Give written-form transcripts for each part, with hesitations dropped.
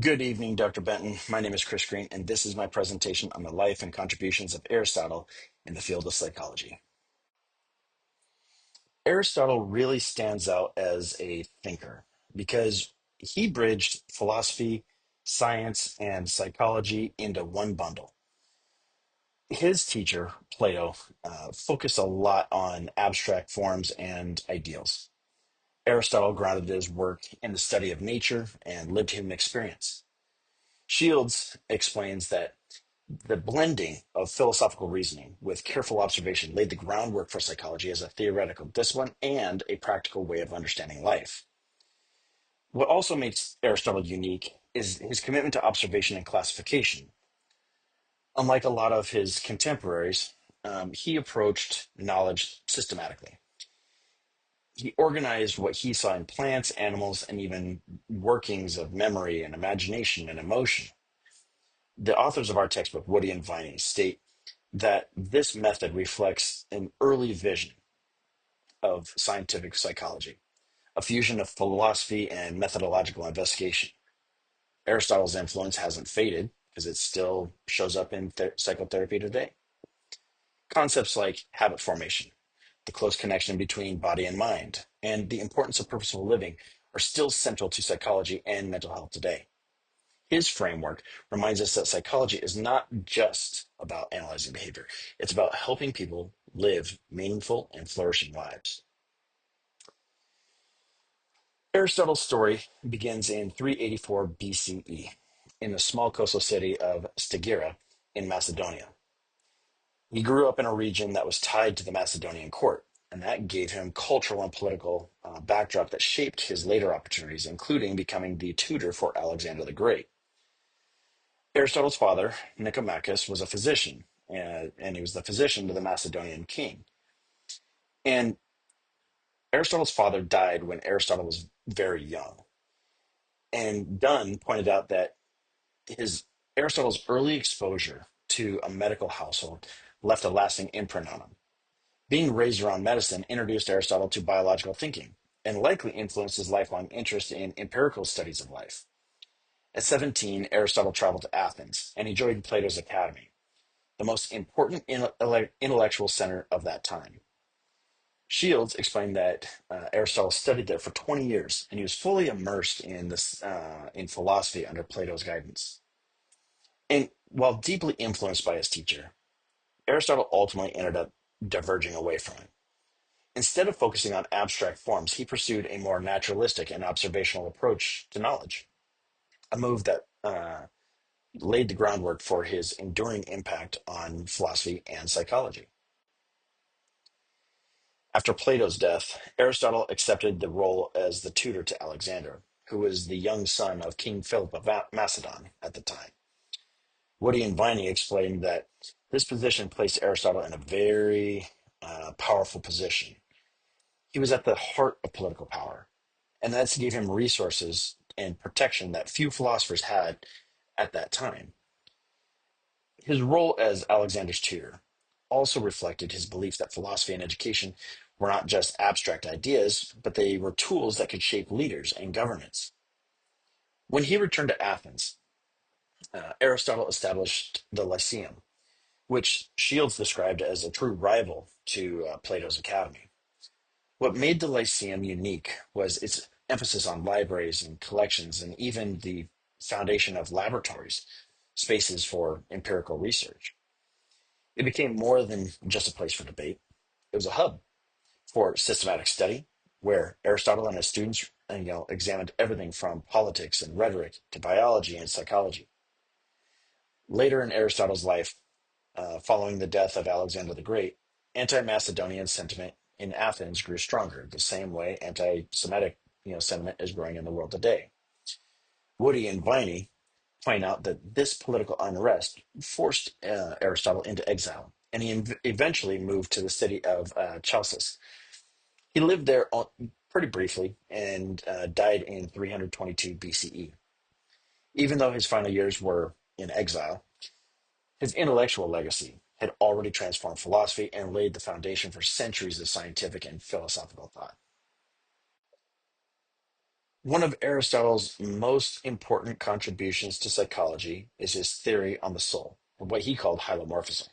Good evening, Dr. Benton. My name is Chris Green, and this is my presentation on the life and contributions of Aristotle in the field of psychology. Aristotle really stands out as a thinker because he bridged philosophy, science, and psychology into one bundle. His teacher, Plato, focused a lot on abstract forms and ideals. Aristotle grounded his work in the study of nature and lived human experience. Shields explains that the blending of philosophical reasoning with careful observation laid the groundwork for psychology as a theoretical discipline and a practical way of understanding life. What also makes Aristotle unique is his commitment to observation and classification. Unlike a lot of his contemporaries, he approached knowledge systematically. He organized what he saw in plants, animals, and even workings of memory and imagination and emotion. The authors of our textbook, Woody and Viney, state that this method reflects an early vision of scientific psychology, a fusion of philosophy and methodological investigation. Aristotle's influence hasn't faded because it still shows up in psychotherapy today. Concepts like habit formation, the close connection between body and mind, and the importance of purposeful living are still central to psychology and mental health today. His framework reminds us that psychology is not just about analyzing behavior, it's about helping people live meaningful and flourishing lives. Aristotle's story begins in 384 BCE in the small coastal city of Stagira in Macedonia. He grew up in a region that was tied to the Macedonian court, and that gave him cultural and political backdrop that shaped his later opportunities, including becoming the tutor for Alexander the Great. Aristotle's father, Nicomachus, was a physician, and he was the physician to the Macedonian king. And Aristotle's father died when Aristotle was very young. And Dunn pointed out that his Aristotle's early exposure to a medical household left a lasting imprint on him. Being raised around medicine introduced Aristotle to biological thinking and likely influenced his lifelong interest in empirical studies of life. At 17, Aristotle traveled to Athens and he joined Plato's academy, the most important intellectual center of that time. Shields explained that Aristotle studied there for 20 years, and he was fully immersed in philosophy under Plato's guidance. And while deeply influenced by his teacher, Aristotle ultimately ended up diverging away from him. Instead of focusing on abstract forms, he pursued a more naturalistic and observational approach to knowledge, a move that laid the groundwork for his enduring impact on philosophy and psychology. After Plato's death, Aristotle accepted the role as the tutor to Alexander, who was the young son of King Philip of Macedon at the time. Woody and Viney explained that this position placed Aristotle in a very powerful position. He was at the heart of political power, and that gave him resources and protection that few philosophers had at that time. His role as Alexander's tutor also reflected his belief that philosophy and education were not just abstract ideas, but they were tools that could shape leaders and governance. When he returned to Athens, Aristotle established the Lyceum, which Shields described as a true rival to Plato's Academy. What made the Lyceum unique was its emphasis on libraries and collections, and even the foundation of laboratories, spaces for empirical research. It became more than just a place for debate. It was a hub for systematic study, where Aristotle and his students examined everything from politics and rhetoric to biology and psychology. Later in Aristotle's life, following the death of Alexander the Great, anti-Macedonian sentiment in Athens grew stronger, the same way anti-Semitic sentiment is growing in the world today. Woody and Viney point out that this political unrest forced Aristotle into exile, and he eventually moved to the city of Chalcis. He lived there pretty briefly and died in 322 BCE. Even though his final years were in exile, his intellectual legacy had already transformed philosophy and laid the foundation for centuries of scientific and philosophical thought. One of Aristotle's most important contributions to psychology is his theory on the soul, or what he called hylomorphism.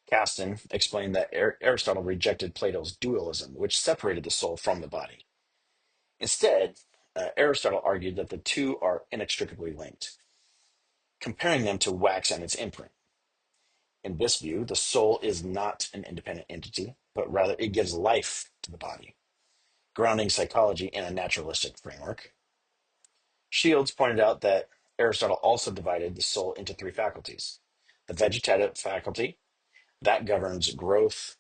Caston explained that Aristotle rejected Plato's dualism, which separated the soul from the body. Instead, Aristotle argued that the two are inextricably linked, comparing them to wax and its imprint. In this view, the soul is not an independent entity, but rather it gives life to the body, grounding psychology in a naturalistic framework. Shields pointed out that Aristotle also divided the soul into three faculties: the vegetative faculty, that governs growth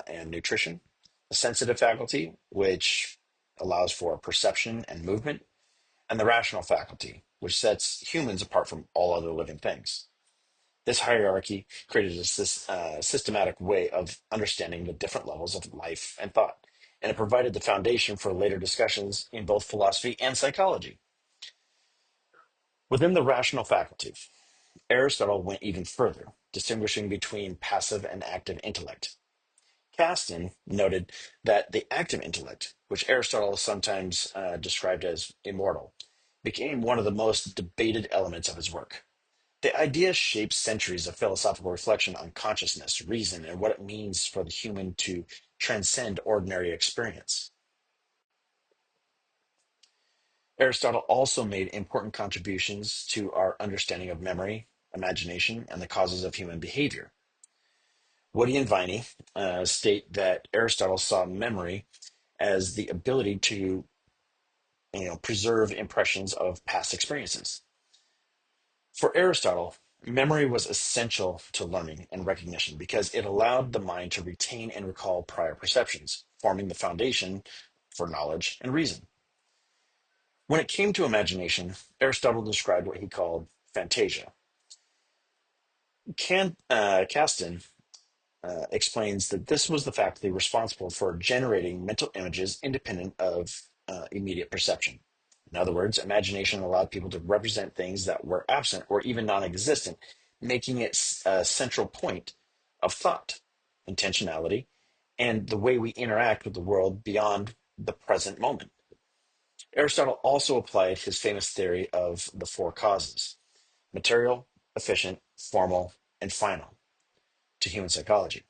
and nutrition; the sensitive faculty, which allows for perception and movement; and the rational faculty, which sets humans apart from all other living things. This hierarchy created a systematic way of understanding the different levels of life and thought, and it provided the foundation for later discussions in both philosophy and psychology. Within the rational faculty, Aristotle went even further, distinguishing between passive and active intellect. Caston noted that the active intellect, which Aristotle sometimes described as immortal, became one of the most debated elements of his work. The idea shaped centuries of philosophical reflection on consciousness, reason, and what it means for the human to transcend ordinary experience. Aristotle also made important contributions to our understanding of memory, imagination, and the causes of human behavior. Woody and Viney state that Aristotle saw memory as the ability to preserve impressions of past experiences. For Aristotle, memory was essential to learning and recognition because it allowed the mind to retain and recall prior perceptions, forming the foundation for knowledge and reason. When it came to imagination, Aristotle described what he called fantasia. Caston explains that this was the faculty responsible for generating mental images independent of immediate perception. In other words, imagination allowed people to represent things that were absent or even non existent, making it a central point of thought, intentionality, and the way we interact with the world beyond the present moment. Aristotle also applied his famous theory of the four causes: material, efficient, formal, and final, to human psychology.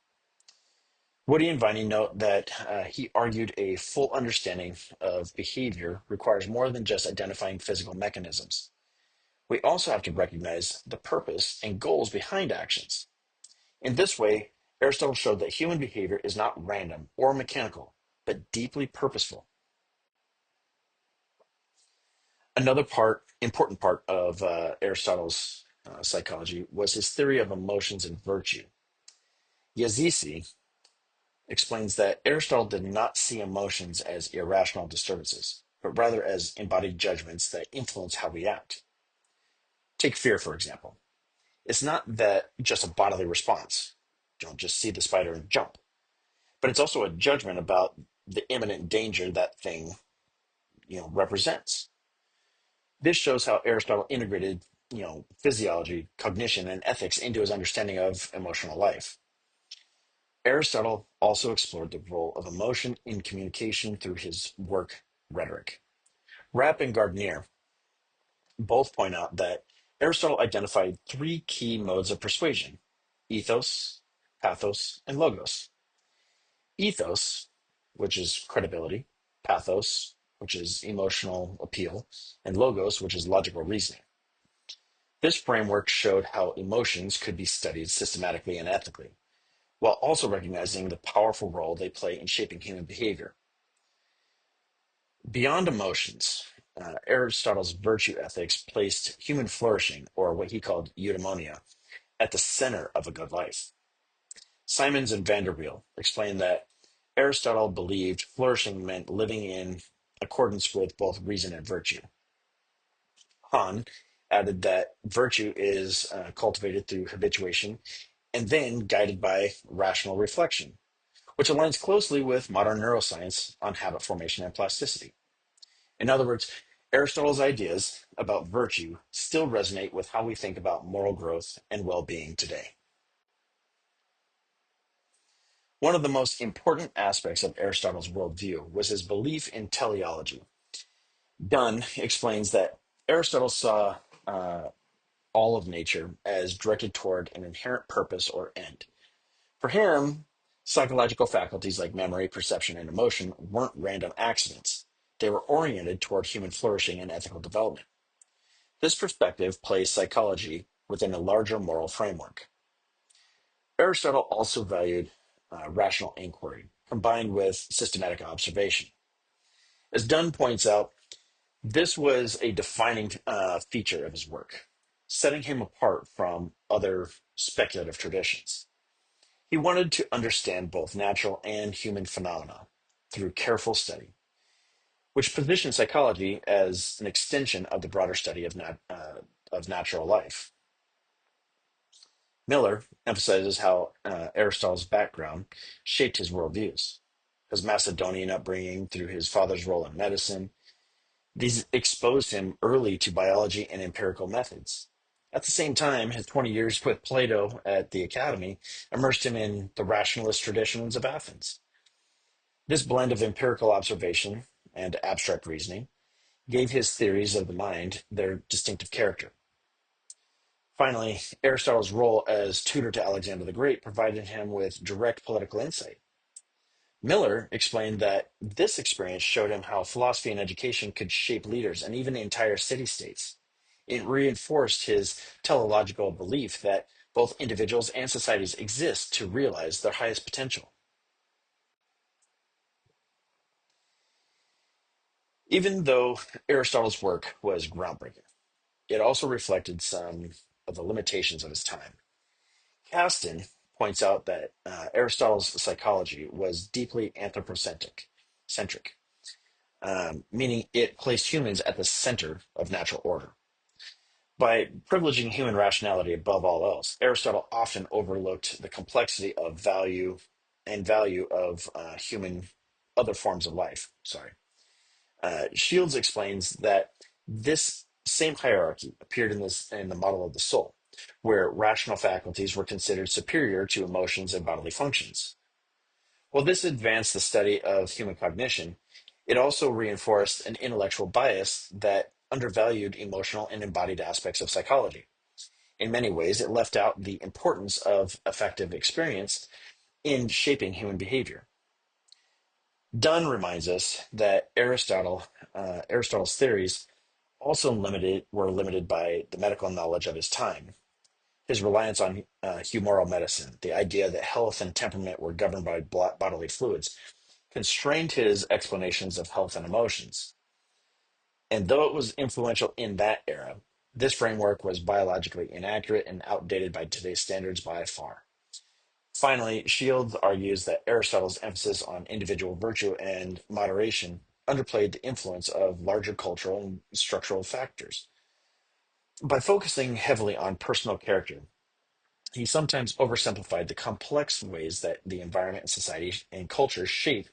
Woody and Viney note that he argued a full understanding of behavior requires more than just identifying physical mechanisms. We also have to recognize the purpose and goals behind actions. In this way, Aristotle showed that human behavior is not random or mechanical, but deeply purposeful. Another important part of Aristotle's psychology was his theory of emotions and virtue. Yazisi explains that Aristotle did not see emotions as irrational disturbances, but rather as embodied judgments that influence how we act. Take fear, for example. It's not that just a bodily response. Don't just see the spider and jump. But it's also a judgment about the imminent danger that thing, represents. This shows how Aristotle integrated, physiology, cognition, and ethics into his understanding of emotional life. Aristotle also explored the role of emotion in communication through his work Rhetoric. Rapp and Gardner both point out that Aristotle identified three key modes of persuasion: ethos, pathos, and logos. Ethos, which is credibility; pathos, which is emotional appeal; and logos, which is logical reasoning. This framework showed how emotions could be studied systematically and ethically, while also recognizing the powerful role they play in shaping human behavior. Beyond emotions, Aristotle's virtue ethics placed human flourishing, or what he called eudaimonia, at the center of a good life. Simons and Vanderbilt explained that Aristotle believed flourishing meant living in accordance with both reason and virtue. Hahn added that virtue is cultivated through habituation and then guided by rational reflection, which aligns closely with modern neuroscience on habit formation and plasticity. In other words, Aristotle's ideas about virtue still resonate with how we think about moral growth and well being today. One of the most important aspects of Aristotle's worldview was his belief in teleology. Dunn explains that Aristotle saw all of nature as directed toward an inherent purpose or end. For him, psychological faculties like memory, perception, and emotion weren't random accidents. They were oriented toward human flourishing and ethical development. This perspective placed psychology within a larger moral framework. Aristotle also valued rational inquiry combined with systematic observation. As Dunn points out, this was a defining feature of his work, setting him apart from other speculative traditions. He wanted to understand both natural and human phenomena through careful study, which positioned psychology as an extension of the broader study of natural life. Miller emphasizes how Aristotle's background shaped his worldviews. His Macedonian upbringing through his father's role in medicine, these exposed him early to biology and empirical methods. At the same time, his 20 years with Plato at the Academy immersed him in the rationalist traditions of Athens. This blend of empirical observation and abstract reasoning gave his theories of the mind their distinctive character. Finally, Aristotle's role as tutor to Alexander the Great provided him with direct political insight. Miller explained that this experience showed him how philosophy and education could shape leaders and even entire city states. It reinforced his teleological belief that both individuals and societies exist to realize their highest potential. Even though Aristotle's work was groundbreaking, it also reflected some of the limitations of his time. Caston points out that Aristotle's psychology was deeply centric, meaning it placed humans at the center of natural order. By privileging human rationality above all else, Aristotle often overlooked the complexity of value of human other forms of life. Sorry. Shields explains that this same hierarchy appeared in the model of the soul, where rational faculties were considered superior to emotions and bodily functions. While this advanced the study of human cognition, it also reinforced an intellectual bias that undervalued emotional and embodied aspects of psychology. In many ways, it left out the importance of affective experience in shaping human behavior. Dunn reminds us that Aristotle's theories also were limited by the medical knowledge of his time. His reliance on humoral medicine, the idea that health and temperament were governed by bodily fluids, constrained his explanations of health and emotions. And though it was influential in that era, this framework was biologically inaccurate and outdated by today's standards by far. Finally, Shields argues that Aristotle's emphasis on individual virtue and moderation underplayed the influence of larger cultural and structural factors. By focusing heavily on personal character, he sometimes oversimplified the complex ways that the environment and society and culture shape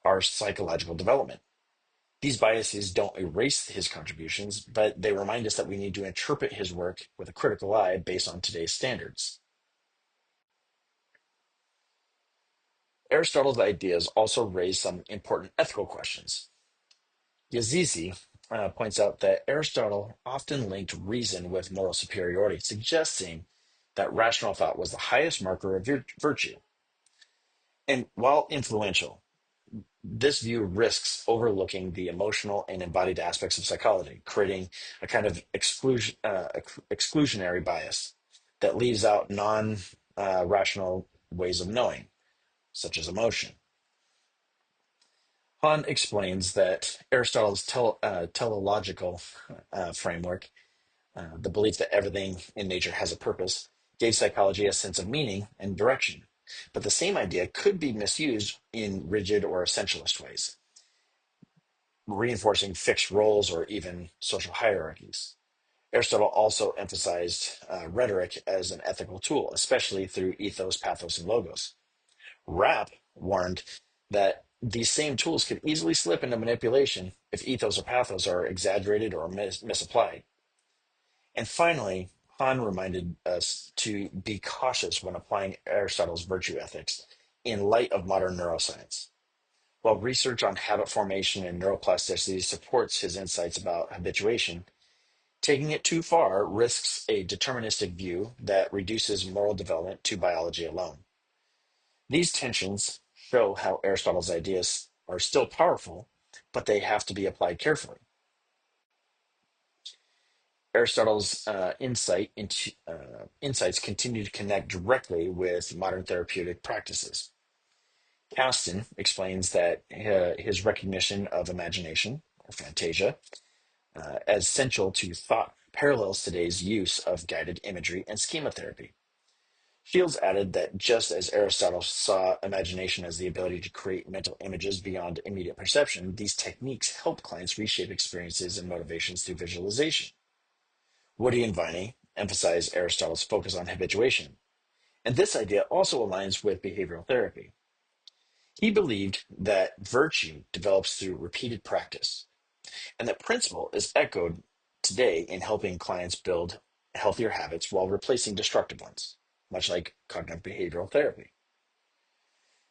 our psychological development. These biases don't erase his contributions, but they remind us that we need to interpret his work with a critical eye based on today's standards. Aristotle's ideas also raise some important ethical questions. Yazizi points out that Aristotle often linked reason with moral superiority, suggesting that rational thought was the highest marker of virtue. And while influential, this view risks overlooking the emotional and embodied aspects of psychology, creating a kind of exclusionary bias that leaves out non-rational ways of knowing, such as emotion. Hahn explains that Aristotle's teleological framework, the belief that everything in nature has a purpose, gave psychology a sense of meaning and direction. But the same idea could be misused in rigid or essentialist ways, reinforcing fixed roles or even social hierarchies. Aristotle also emphasized rhetoric as an ethical tool, especially through ethos, pathos, and logos. Rapp warned that these same tools could easily slip into manipulation if ethos or pathos are exaggerated or misapplied. And finally, Hahn reminded us to be cautious when applying Aristotle's virtue ethics in light of modern neuroscience. While research on habit formation and neuroplasticity supports his insights about habituation, taking it too far risks a deterministic view that reduces moral development to biology alone. These tensions show how Aristotle's ideas are still powerful, but they have to be applied carefully. Aristotle's insights continue to connect directly with modern therapeutic practices. Caston explains that his recognition of imagination, or fantasia, as central to thought parallels today's use of guided imagery and schema therapy. Shields added that just as Aristotle saw imagination as the ability to create mental images beyond immediate perception, these techniques help clients reshape experiences and motivations through visualization. Woody and Viney emphasize Aristotle's focus on habituation, and this idea also aligns with behavioral therapy. He believed that virtue develops through repeated practice, and that principle is echoed today in helping clients build healthier habits while replacing destructive ones, much like cognitive behavioral therapy.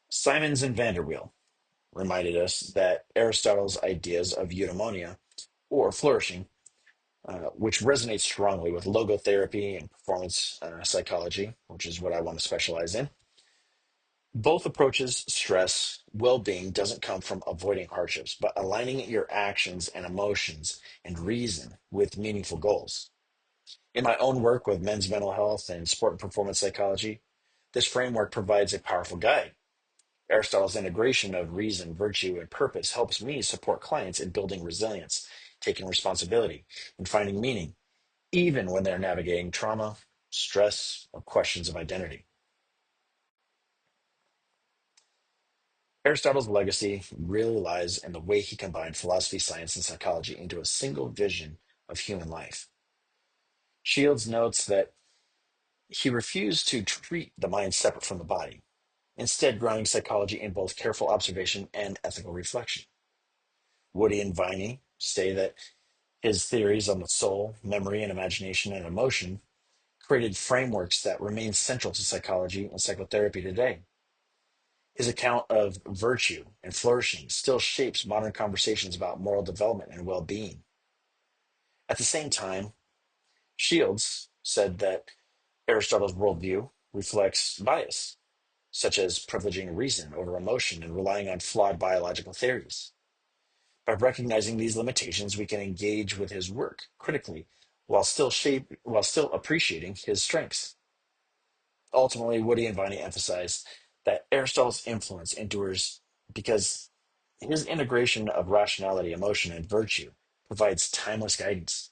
Simons and Vanderweel reminded us that Aristotle's ideas of eudaimonia, or flourishing, which resonates strongly with logotherapy and performance psychology, which is what I want to specialize in. Both approaches stress well-being doesn't come from avoiding hardships, but aligning your actions and emotions and reason with meaningful goals. In my own work with men's mental health and sport and performance psychology, this framework provides a powerful guide. Aristotle's integration of reason, virtue, and purpose helps me support clients in building resilience, taking responsibility, and finding meaning, even when they're navigating trauma, stress, or questions of identity. Aristotle's legacy really lies in the way he combined philosophy, science, and psychology into a single vision of human life. Shields notes that he refused to treat the mind separate from the body, instead grounding psychology in both careful observation and ethical reflection. Woody and Viney say that his theories on the soul, memory, and imagination and emotion created frameworks that remain central to psychology and psychotherapy today. His account of virtue and flourishing still shapes modern conversations about moral development and well being. At the same time, Shields said that Aristotle's worldview reflects bias, such as privileging reason over emotion and relying on flawed biological theories. By recognizing these limitations, we can engage with his work critically while still appreciating his strengths. Ultimately, Woody and Viney emphasize that Aristotle's influence endures because his integration of rationality, emotion, and virtue provides timeless guidance.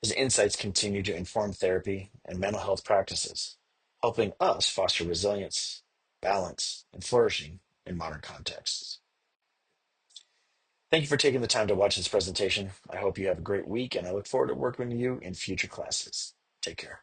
His insights continue to inform therapy and mental health practices, helping us foster resilience, balance, and flourishing in modern contexts. Thank you for taking the time to watch this presentation. I hope you have a great week, and I look forward to working with you in future classes. Take care.